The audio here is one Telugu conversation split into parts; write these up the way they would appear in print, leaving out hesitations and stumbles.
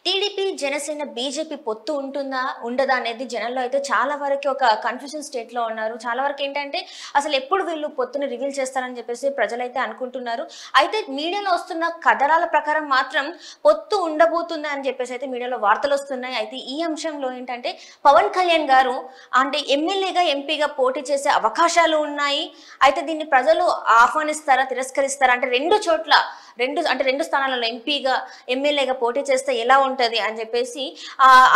టీడీపీ, జనసేన, బీజేపీ పొత్తు ఉంటుందా? ఉండదా? అనేది జనంలో అయితే చాలా వరకు ఒక కన్‌ఫ్యూజన్ స్టేట్‌లో ఉన్నారు. చాలా వరకేంటంటే అసలు ఎప్పుడు వీళ్ళు పొత్తుని రివీల్ చేస్తారని చెప్పేసి ప్రజలైతే అనుకుంటున్నారు. అయితే మీడియాలో వస్తున్న కథనాల ప్రకారం మాత్రం పొత్తు ఉండబోతుంది అని చెప్పేసి అయితే మీడియాలో వార్తలొస్తున్నాయి. అయితే ఈ అంశంలో ఏంటంటే పవన్ కళ్యాణ్ గారు అంటే ఎమ్మెల్యేగా, ఎంపీగా పోటీ చేసే అవకాశాలు ఉన్నాయి. అయితే దీన్ని ప్రజలు ఆహ్వానిస్తారా? తిరస్కరిస్తారా? అంటే 2 చోట్ల 2 స్థానాలలో ఎంపీగా, ఎమ్మెల్యేగా పోటీ చేస్తే ఎలా ఉంటది అని చెప్పేసి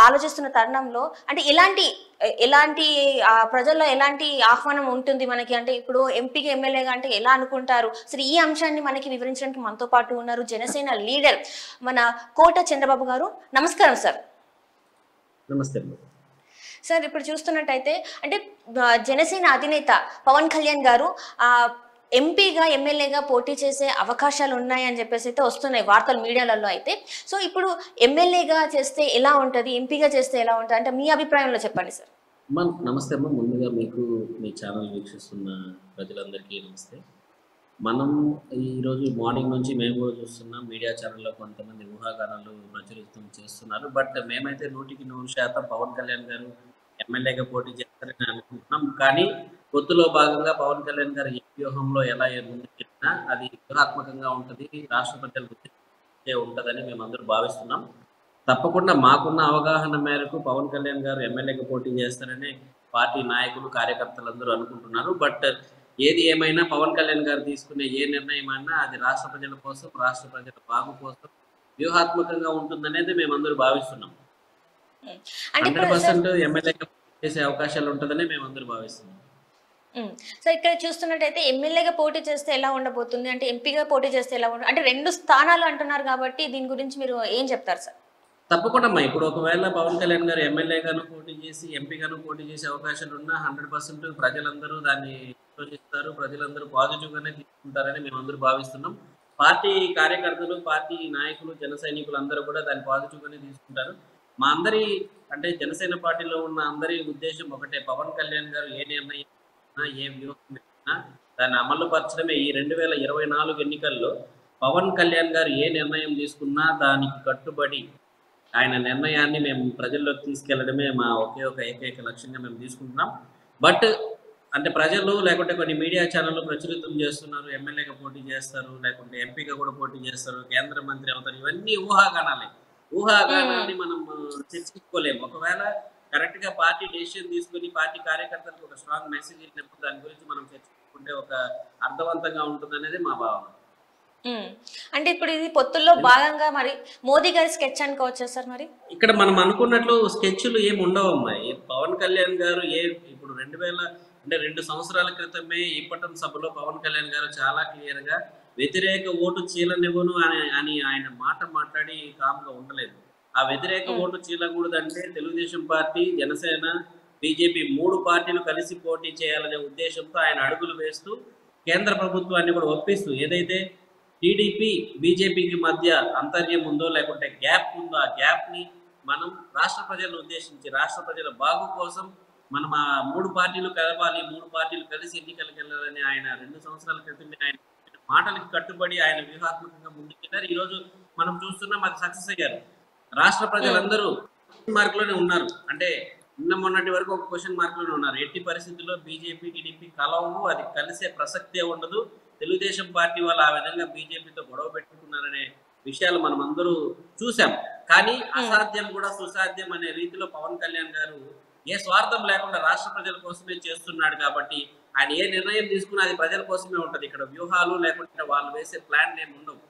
ఆలోచిస్తున్న తరుణంలో అంటే ఎలాంటి ప్రజల్లో ఎలాంటి ఆహ్వానం ఉంటుంది మనకి? అంటే ఇప్పుడు ఎంపీగా, ఎమ్మెల్యేగా అంటే ఎలా అనుకుంటారు? అసలు ఈ అంశాన్ని మనకి వివరించడానికి మనతో పాటు ఉన్నారు జనసేన లీడర్ మన కోట చంద్రబాబు గారు. నమస్కారం సార్. నమస్తే. సార్ ఇప్పుడు చూస్తున్నట్టయితే అంటే జనసేన అధినేత పవన్ కళ్యాణ్ గారు ఎంపీగా, ఎమ్మెల్యేగా పోటీ చేసే అవకాశాలు ఉన్నాయని చెప్పేసి అయితే వస్తున్నాయి వార్తలు మీడియాలలో అయితే. సో ఇప్పుడు ఎమ్మెల్యేగా చేస్తే ఎలా ఉంటది? ఎంపీగా చేస్తే ఎలా ఉంటది? అంటే మీ అభిప్రాయంలో చెప్పండి సార్. నమస్తే అమ్మ. ముందుగా మీకు, మీ ఛానల్ వీక్షిస్తున్న ప్రజలందరికీ నమస్తే. మనం ఈరోజు మార్నింగ్ నుంచి మేము కూడా చూస్తున్నాం, మీడియా ఛానల్లో కొంతమంది ఊహాగానాలు ప్రచురితం చేస్తున్నారు. బట్ మేమైతే 100% పవన్ కళ్యాణ్ గారు ఎమ్మెల్యేగా పోటీ చేస్తారని అనుకుంటున్నాం. కానీ పొత్తులో భాగంగా పవన్ కళ్యాణ్ గారు ఏ వ్యూహంలో ఎలా ముందుకెళ్ళినా అది వ్యూహాత్మకంగా ఉంటుంది, రాష్ట్ర ప్రజలకు ఉంటుందని మేమందరూ భావిస్తున్నాం. తప్పకుండా మాకున్న అవగాహన మేరకు పవన్ కళ్యాణ్ గారు ఎమ్మెల్యేగా పోటీ చేస్తారని పార్టీ నాయకులు, కార్యకర్తలందరూ అనుకుంటున్నారు. బట్ ఏది ఏమైనా పవన్ కళ్యాణ్ గారు తీసుకునే ఏ నిర్ణయం అయినా అది రాష్ట్ర ప్రజల కోసం, రాష్ట్ర ప్రజల బాగు కోసం వ్యూహాత్మకంగా ఉంటుందనేది మేమందరూ భావిస్తున్నాం. 100% ఎమ్మెల్యేగా చేసే అవకాశాలు ఉంటుందని మేమందరూ భావిస్తున్నాం. సో ఇక్కడ చూస్తున్నట్టయితే ఎమ్మెల్యేగా పోటీ చేస్తే ఎలా ఉండబోతుంది? అంటే ఎంపీగా పోటీ చేస్తే ఎలా అంటే 2 స్థానాలు అంటున్నారు కాబట్టి దీని గురించి మీరు ఏం చెప్తారు సార్? తప్పకుండా అమ్మా. ఇప్పుడు ఒకవేళ పవన్ కళ్యాణ్ గారు ఎమ్మెల్యేగాను పోటీ చేసి, ఎంపీగాను పోటీ చేసే అవకాశాలు ఉన్నా 100% ప్రజలందరూ దాన్ని ఆలోచిస్తారు. ప్రజలందరూ పాజిటివ్గానే తీసుకుంటారని మేమందరూ భావిస్తున్నాం. పార్టీ కార్యకర్తలు, పార్టీ నాయకులు, జన సైనికులు అందరూ కూడా దాన్ని పాజిటివ్గానే తీసుకుంటారు. మా అందరి అంటే జనసేన పార్టీలో ఉన్న అందరి ఉద్దేశం ఒకటే, పవన్ కళ్యాణ్ గారు ఏ నిర్ణయం, ఏ వ్యూహం దాన్ని అమలు పరచడమే. ఈ 2024 ఎన్నికల్లో పవన్ కళ్యాణ్ గారు ఏ నిర్ణయం తీసుకున్నా దానికి కట్టుబడి ఆయన నిర్ణయాన్ని మేము ప్రజల్లోకి తీసుకెళ్లడమే మా ఏకైక లక్ష్యంగా మేము తీసుకుంటున్నాం. బట్ అంటే ప్రజలు లేకుంటే కొన్ని మీడియా ఛానళ్ళు ప్రచురితం చేస్తున్నారు, ఎమ్మెల్యేగా పోటీ చేస్తారు, లేకుంటే ఎంపీగా కూడా పోటీ చేస్తారు, కేంద్ర మంత్రి అవుతారు. ఇవన్నీ ఊహాగానాలే. ఊహాగానాన్ని మనం చర్చించుకోలేము. ఒకవేళ కరెక్ట్గా పార్టీ డెసిషన్ తీసుకుని పార్టీ కార్యకర్తలకు ఒక స్ట్రాంగ్ మెసేజ్ ఇచ్చినప్పుడు దాని గురించి మనం చర్చించుకుంటే ఒక అర్థవంతంగా ఉంటుందనేది మా భావన. అంటే ఇప్పుడు ఇది పొత్తుల్లో భాగంగా మరి మోదీ గారి స్కెచ్ అనుకోవచ్చా సార్? మరి ఇక్కడ మనం అనుకున్నట్లు స్కెచ్లు ఏమి ఉండవమ్మాయి. పవన్ కళ్యాణ్ గారు ఇప్పుడు 2 సంవత్సరాల క్రితమే ఇప్పటం సభలో పవన్ కళ్యాణ్ గారు చాలా క్లియర్ గా వ్యతిరేక ఓటు చీలనివ్వను అని ఆయన మాట మాట్లాడి కామ్గా ఉండలేదు. ఆ వ్యతిరేక ఓటు చీలకూడదంటే తెలుగుదేశం పార్టీ, జనసేన, బీజేపీ 3 పార్టీలు కలిసి పోటీ చేయాలనే ఉద్దేశంతో ఆయన అడుగులు వేస్తూ కేంద్ర ప్రభుత్వాన్ని కూడా ఒప్పిస్తూ, ఏదైతే టీడీపీ, బీజేపీకి మధ్య అంతర్యం ఉందో లేకుంటే గ్యాప్ ఉందో ఆ గ్యాప్ని మనం రాష్ట్ర ప్రజలను ఉద్దేశించి రాష్ట్ర ప్రజల బాగు కోసం మనం ఆ 3 పార్టీలు కలవాలి, 3 పార్టీలు కలిసి ఎన్నికలకు వెళ్ళాలని ఆయన 2 సంవత్సరాల క్రితమే ఆయన మాటలకు కట్టుబడి ఆయన వ్యూహాత్మకంగా ముందుకెళ్లారు. ఈరోజు మనం చూస్తున్నాం, అది సక్సెస్ అయ్యారు. రాష్ట్ర ప్రజలందరూ క్వశ్చన్ మార్క్లోనే ఉన్నారు. అంటే మొన్నటి వరకు ఒక క్వశ్చన్ మార్క్లోనే ఉన్నారు. ఎట్టి పరిస్థితుల్లో బీజేపీ, టీడీపీ కలవు, అది కలిసే ప్రసక్తే ఉండదు. తెలుగుదేశం పార్టీ వాళ్ళు ఆ విధంగా బీజేపీతో గొడవ పెట్టుకున్నారనే విషయాలు మనం అందరూ చూసాం. కానీ అసాధ్యం కూడా సుసాధ్యం అనే రీతిలో పవన్ కళ్యాణ్ గారు ఏ స్వార్థం లేకుండా రాష్ట్ర ప్రజల కోసమే చేస్తున్నాడు. కాబట్టి ఆయన ఏ నిర్ణయం తీసుకున్నా అది ప్రజల కోసమే ఉంటది. ఇక్కడ వ్యూహాలు లేకుంటే వాళ్ళు వేసే ప్లాన్ ఏమి ఉండవు.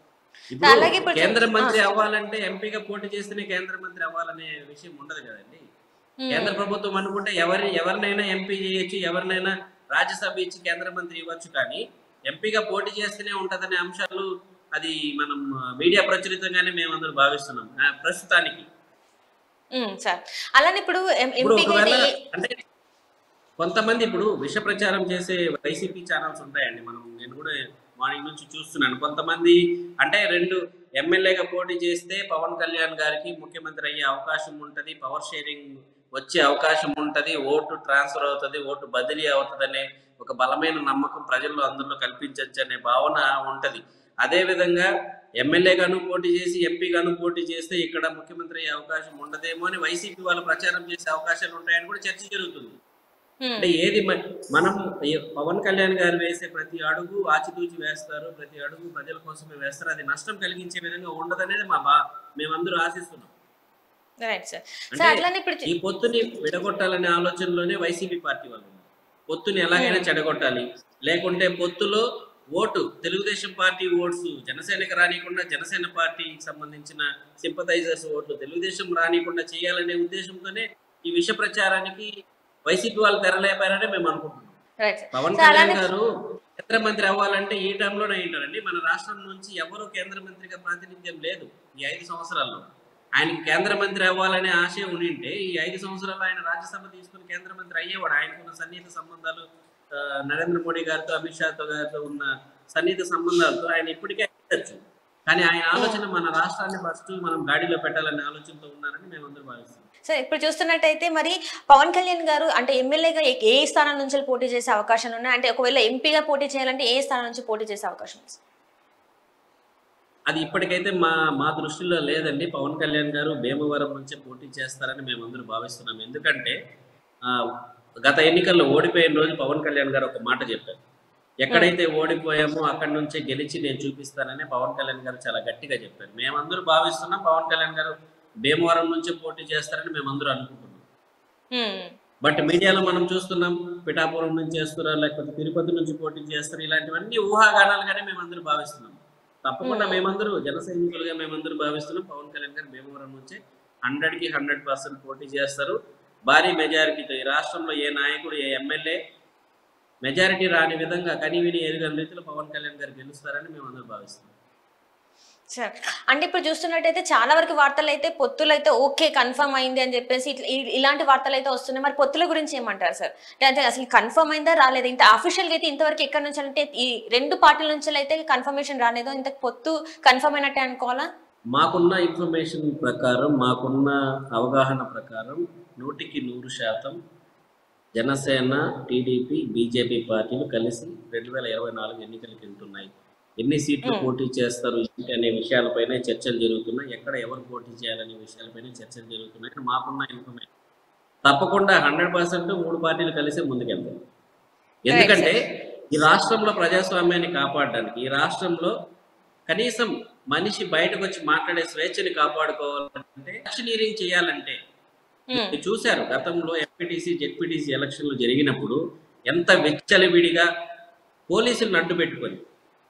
ఇప్పుడు కేంద్ర మంత్రి అవ్వాలంటే ఎంపీగా పోటీ చేస్తేనే కేంద్ర మంత్రి అవ్వాలనే విషయం ఉండదు కదండి. కేంద్ర ప్రభుత్వం అనుకుంటే ఎవరినైనా ఎంపీ చేయొచ్చు, ఎవరినైనా రాజ్యసభ ఇచ్చి కేంద్ర మంత్రి ఇవ్వచ్చు. కానీ ఎంపీగా పోటీ చేస్తేనే ఉంటదనే అంశాలు అది మనం మీడియా ప్రచురితంగానే మేమందరూ భావిస్తున్నాం ప్రస్తుతానికి. అలానే ఇప్పుడు అంటే కొంతమంది ఇప్పుడు విష ప్రచారం చేసే వైసీపీ ఛానల్స్ ఉంటాయండి. నేను కూడా మార్నింగ్ నుంచి చూస్తున్నాను. కొంతమంది అంటే 2 ఎమ్మెల్యేగా పోటీ చేస్తే పవన్ కళ్యాణ్ గారికి ముఖ్యమంత్రి అయ్యే అవకాశం ఉంటుంది, పవర్ షేరింగ్ వచ్చే అవకాశం ఉంటుంది, ఓటు ట్రాన్స్ఫర్ అవుతుంది, ఓటు బదిలీ అవుతుంది అనే ఒక బలమైన నమ్మకం ప్రజల్లో అందరిలో కల్పించవచ్చు అనే భావన ఉంటుంది. అదేవిధంగా ఎమ్మెల్యేగాను పోటీ చేసి ఎంపీగాను పోటీ చేస్తే ఇక్కడ ముఖ్యమంత్రి అయ్యే అవకాశం ఉండదేమో అని వైసీపీ వాళ్ళు ప్రచారం చేసే అవకాశాలు ఉంటాయని కూడా చర్చ జరుగుతుంది. అంటే ఏది మనం పవన్ కళ్యాణ్ గారు వేసే ప్రతి అడుగు ఆచితూచి వేస్తారు, ప్రతి అడుగు ప్రజల కోసమే వేస్తారు, అది నష్టం కలిగించే విధంగా ఉండదనేది మేమందరూ ఆశిస్తున్నాం. అంటే ఈ పొత్తుని విడగొట్టాలనే ఆలోచనలోనే వైసీపీ పార్టీ వాళ్ళు ఉన్నారు. పొత్తుని ఎలాగైనా చెడగొట్టాలి, లేకుంటే పొత్తులో ఓటు తెలుగుదేశం పార్టీ ఓట్స్ జనసేనకి రానికుండా జనసేన పార్టీకి సంబంధించిన సింపథైజర్స్ ఓట్లు తెలుగుదేశం రానికుండా చేయాలనే ఉద్దేశంతోనే ఈ విష ప్రచారానికి వైసీపీ వాళ్ళు తెరలేపారని మేము అనుకుంటున్నాం. పవన్ కళ్యాణ్ గారు కేంద్ర మంత్రి అవ్వాలంటే ఈ టైంలోనే అయింటారండి. మన రాష్ట్రం నుంచి ఎవరు కేంద్ర మంత్రిగా ప్రాతినిధ్యం లేదు ఈ 5 సంవత్సరాల్లో. ఆయనకి కేంద్ర మంత్రి అవ్వాలనే ఆశయం ఉండింటే ఈ 5 సంవత్సరాలు ఆయన రాజ్యసభ తీసుకుని కేంద్ర మంత్రి అయ్యేవాడు. ఆయనకున్న సన్నిహిత సంబంధాలు నరేంద్ర మోడీ గారితో అమిత్ షాతో గారితో ఉన్న సన్నిహిత సంబంధాలతో ఆయన ఇప్పటికే అయ్యొచ్చు. కానీ ఆయన ఆలోచన మన రాష్ట్రాన్ని ఫస్ట్ మనం గాడిలో పెట్టాలనే ఆలోచనతో ఉన్నారని మేమందరూ భావిస్తున్నాం. సో ఇప్పుడు చూస్తున్నట్టయితే మరి పవన్ కళ్యాణ్ గారు అంటే ఎమ్మెల్యేగా ఏ స్థానం నుంచి పోటీ చేసే అవకాశాలు ఉన్నాయి? అంటే ఒకవేళ ఎంపీగా పోటీ చేయాలంటే ఏ స్థానం నుంచి పోటీ చేసే అవకాశం ఉంది? అది ఇప్పటికైతే మా దృష్టిలో లేదండి. పవన్ కళ్యాణ్ గారు భీమవరం నుంచే పోటీ చేస్తారని మేమందరూ భావిస్తున్నాం. ఎందుకంటే గత ఎన్నికల్లో ఓడిపోయిన రోజు పవన్ కళ్యాణ్ గారు ఒక మాట చెప్పారు. ఎక్కడైతే ఓడిపోయామో అక్కడి నుంచే గెలిచి నేను చూపిస్తానని పవన్ కళ్యాణ్ గారు చాలా గట్టిగా చెప్పారు. మేమందరూ భావిస్తున్నాం పవన్ కళ్యాణ్ గారు భీమవరం నుంచే పోటీ చేస్తారని మేమందరూ అనుకుంటున్నాం. బట్ మీడియాలో మనం చూస్తున్నాం పిఠాపురం నుంచి చేస్తున్నారు, లేకపోతే తిరుపతి నుంచి పోటీ చేస్తారు, ఇలాంటివన్నీ ఊహాగానాలుగానే మేమందరూ భావిస్తున్నాం. తప్పకుండా మేమందరూ జన సైనికులుగా మేమందరూ భావిస్తున్నాం పవన్ కళ్యాణ్ గారు భీమవరం నుంచి 100కి 100% పోటీ చేస్తారు. భారీ మెజారిటీతో ఈ రాష్ట్రంలో ఏ నాయకుడు ఏ ఎమ్మెల్యే మెజారిటీ రాని విధంగా కనివిని ఎరుగని రీతిలో పవన్ కళ్యాణ్ గారు గెలుస్తారని మేమందరూ భావిస్తున్నాం. సార్ అంటే ఇప్పుడు చూస్తున్నట్టయితే చాలా వరకు వార్తలు అయితే పొత్తులు అయితే ఓకే కన్ఫర్మ్ అయింది అని చెప్పేసి ఇలాంటి వార్తలు అయితే వస్తున్నాయి. మరి పొత్తుల గురించి ఏమంటారు సార్? అంటే అసలు కన్ఫర్మ్ అయిందా రాలేదు? ఇంత అఫీషియల్గా అయితే ఇంతవరకు ఎక్కడి నుంచి అంటే ఈ 2 పార్టీల నుంచి అయితే కన్ఫర్మేషన్ రాలేదో, ఇంత పొత్తు కన్ఫర్మ్ అయినట్టే అనుకోవాలా? మాకున్న ఇన్ఫర్మేషన్ ప్రకారం, మాకున్న అవగాహన ప్రకారం 100కి 100% జనసేన, టీడీపీ, బీజేపీ పార్టీలు కలిసి 2024 ఎన్నికలకు వెళ్తున్నాయి. ఎన్ని సీట్లు పోటీ చేస్తారు అనే విషయాలపైన చర్చలు జరుగుతున్నాయి. ఎక్కడ ఎవరు పోటీ చేయాలనే విషయాలపైన చర్చలు జరుగుతున్నాయి. మాకున్న ఇన్ఫర్మేషన్ తప్పకుండా 100% 3 పార్టీలు కలిసే ముందుకెళ్తాయి. ఎందుకంటే ఈ రాష్ట్రంలో ప్రజాస్వామ్యాన్ని కాపాడడానికి, ఈ రాష్ట్రంలో కనీసం మనిషి బయటకు వచ్చి మాట్లాడే స్వేచ్ఛని కాపాడుకోవాలంటే, ఎలక్షనీరింగ్ చేయాలంటే చూశారు గతంలో ఎంపీటీసీ జెడ్పీటీసీ ఎలక్షన్లు జరిగినప్పుడు ఎంత విచ్చలవిడిగా పోలీసులను అడ్డు పెట్టుకొని,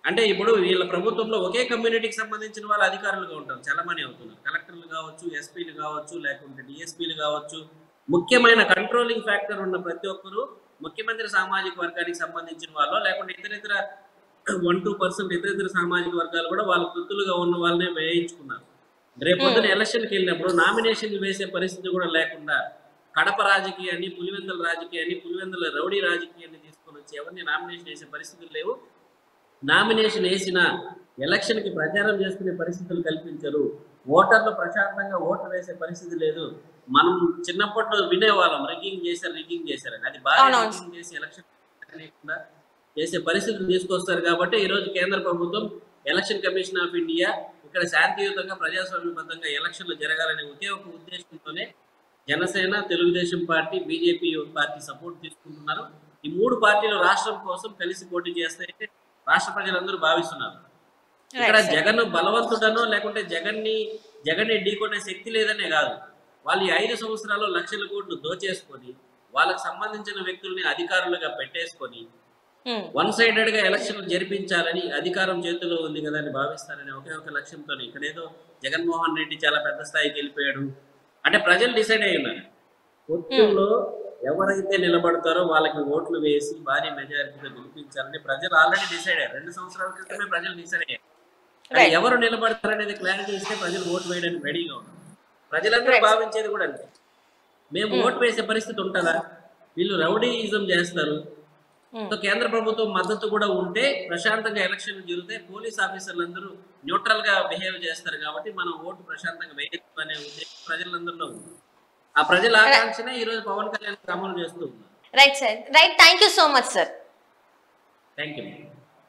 అంటే ఇప్పుడు వీళ్ళ ప్రభుత్వంలో ఒకే కమ్యూనిటీకి సంబంధించిన వాళ్ళు అధికారులుగా ఉంటారు, చాలామంది అవుతున్నారు. కలెక్టర్లు కావచ్చు, ఎస్పీలు కావచ్చు, లేకుంటే డిఎస్పీలు కావచ్చు. ముఖ్యమైన కంట్రోలింగ్ ఫ్యాక్టర్ ఉన్న ప్రతి ఒక్కరు ముఖ్యమంత్రి సామాజిక వర్గానికి సంబంధించిన వాళ్ళు, లేకుంటే ఇతర 1-2% ఇతర సామాజిక వర్గాలు కూడా వాళ్ళ తొత్తులుగా ఉన్న వాళ్ళనే వేయించుకున్నారు. రేపొద్దున ఎలక్షన్కి వెళ్ళినప్పుడు నామినేషన్లు వేసే పరిస్థితి కూడా లేకుండా కడప రాజకీయాన్ని, పులివెందుల రాజకీయాన్ని, పులివెందుల రౌడీ రాజకీయాన్ని తీసుకొని వచ్చి ఎవరిని నామినేషన్ వేసే పరిస్థితులు లేవు. నామినేషన్ వేసిన ఎలక్షన్కి ప్రచారం చేసుకునే పరిస్థితులు కల్పించరు. ఓటర్లు ప్రశాంతంగా ఓట్లు వేసే పరిస్థితి లేదు. మనం చిన్నప్పట్లో వినేవాళ్ళం రిగ్గింగ్ చేశారని. అది బాగా రిగ్గింగ్ చేసి ఎలక్షన్ లేకుండా చేసే పరిస్థితులు తీసుకొస్తారు. కాబట్టి ఈరోజు కేంద్ర ప్రభుత్వం, ఎలక్షన్ కమిషన్ ఆఫ్ ఇండియా ఇక్కడ శాంతియుతంగా ప్రజాస్వామ్యబద్ధంగా ఎలక్షన్లు జరగాలనే ఒకే ఒక ఉద్దేశంతోనే Janasena, Telugu Desam party, BJP party support తీసుకుంటున్నారు. ఈ 3 పార్టీలు రాష్ట్రం కోసం కలిసి పోటీ చేస్తాయంటే రాష్ట్ర ప్రజలందరూ భావిస్తున్నారు. ఇక్కడ జగన్ బలవంతుడనో లేకుంటే జగన్ని ఢీకొనే శక్తి లేదనే కాదు, వాళ్ళు ఈ 5 సంవత్సరాల్లో లక్షల కోట్లు దోచేసుకొని వాళ్ళకి సంబంధించిన వ్యక్తుల్ని అధికారులుగా పెట్టేసుకొని వన్ సైడెడ్ గా ఎలక్షన్లు జరిపించాలని, అధికారం చేతిలో ఉంది కదా అని భావిస్తారని ఒకే ఒక లక్ష్యంతో ఇక్కడేదో జగన్మోహన్ రెడ్డి చాలా పెద్ద స్థాయికి వెళ్ళిపోయాడు అంటే ప్రజలు డిసైడ్ అయి ఉన్నారు. పొత్తుల్లో ఎవరైతే నిలబడతారో వాళ్ళకి ఓట్లు వేసి భారీ మెజారిటీతో గెలిపించాలని ప్రజలు ఆల్రెడీ డిసైడ్ అయ్యారు. 2 సంవత్సరాల క్రితమే ప్రజలు డిసైడ్ అయ్యారు. కానీ ఎవరు నిలబడతారనేది క్లారిటీ ఇస్తే ప్రజలు ఓటు వేయడానికి రెడీగా ఉన్నారు. ప్రజలందరూ భావించేది కూడా అంతే, మేము ఓటు వేసే పరిస్థితి ఉంటుందా, వీళ్ళు రౌడీయిజం చేస్తారు. సో కేంద్ర ప్రభుత్వం మద్దతు కూడా ఉంటే ప్రశాంతంగా ఎలక్షన్లు జరిగితే పోలీస్ ఆఫీసర్లు అందరూ న్యూట్రల్ గా బిహేవ్ చేస్తారు. కాబట్టి మనం ఓటు ప్రశాంతంగా వేయచ్చు అనే ఉద్దేశం ప్రజలందరిలో ఉంది. ఆ ప్రజల ఆకాంక్షనే ఈ రోజు పవన్ కళ్యాణ్ అమలు చేస్తూ ఉన్నారు. Right sir, right. Thank you so much sir. Thank you.